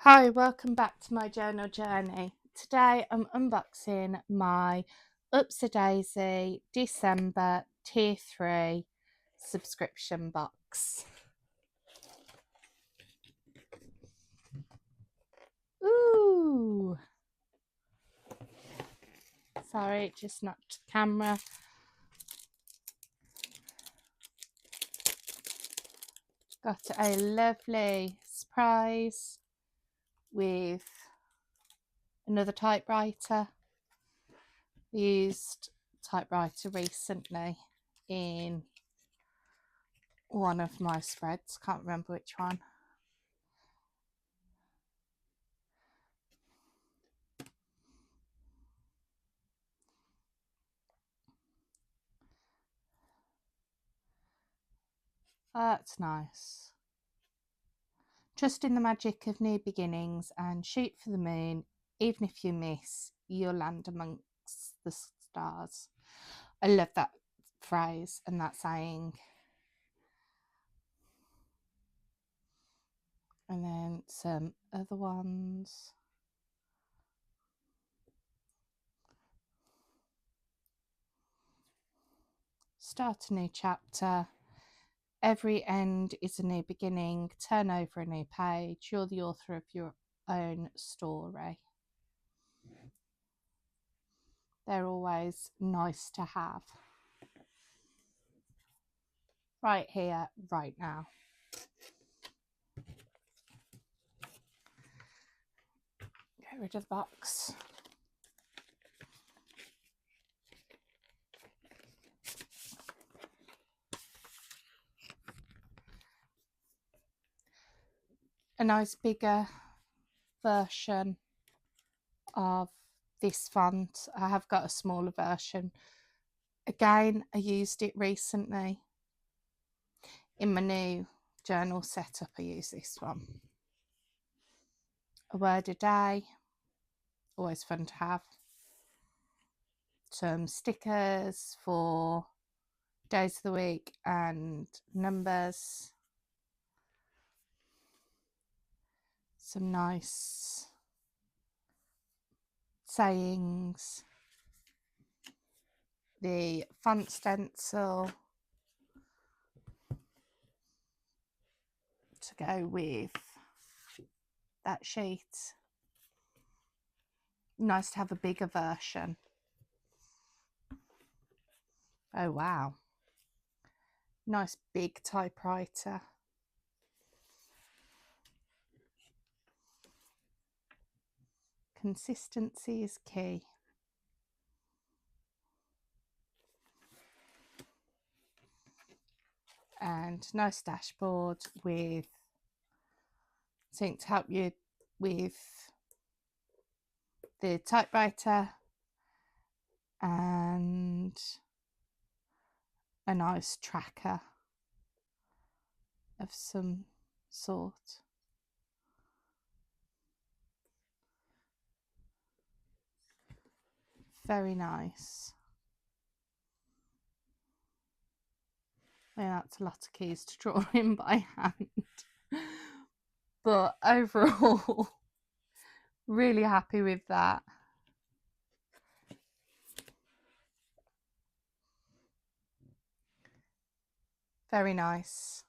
Hi, welcome back to my journal journey. Today I'm unboxing my Upsa Daisy December Tier 3 subscription box. Ooh! Sorry, it just knocked the camera. Got a lovely surprise with another typewriter. I used typewriter recently in one of my spreads, can't remember which one. That's nice. Trust in the magic of new beginnings and shoot for the moon. Even if you miss, you'll land amongst the stars. I love that phrase and that saying. And then some other ones. Start a new chapter. Every end is a new beginning. Turn over a new page. You're the author of your own story. They're always nice to have. Right here, right now. Get rid of the box. A nice bigger version of this font. I have got a smaller version. Again, I used it recently. In my new journal setup, I use this one. A word a day. Always fun to have. Some stickers for days of the week and numbers. Some nice sayings. The font stencil to go with that sheet. Nice to have a bigger version. Oh wow, nice big typewriter. Consistency is key. And nice dashboard with something to help you with the typewriter and a nice tracker of some sort. Very nice. Yeah, that's a lot of keys to draw in by hand. But overall, really happy with that. Very nice.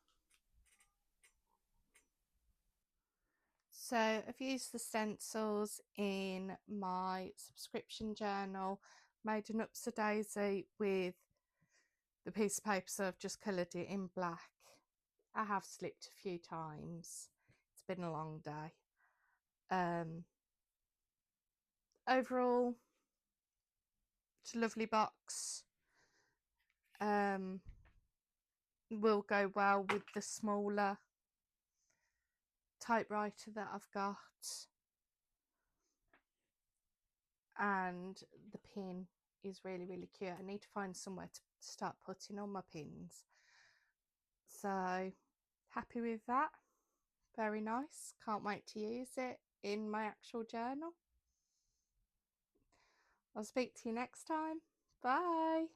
So I've used the stencils in my subscription journal, made an Upsa Daisy with the piece of paper, so I've just coloured it in black. I have slipped a few times. It's been a long day. Overall, it's a lovely box. Will go well with the smaller typewriter that I've got, and the pin is really cute. I need to find somewhere to start putting all my pins, so happy with that. Very nice. Can't wait to use it in my actual journal. I'll speak to you next time. Bye.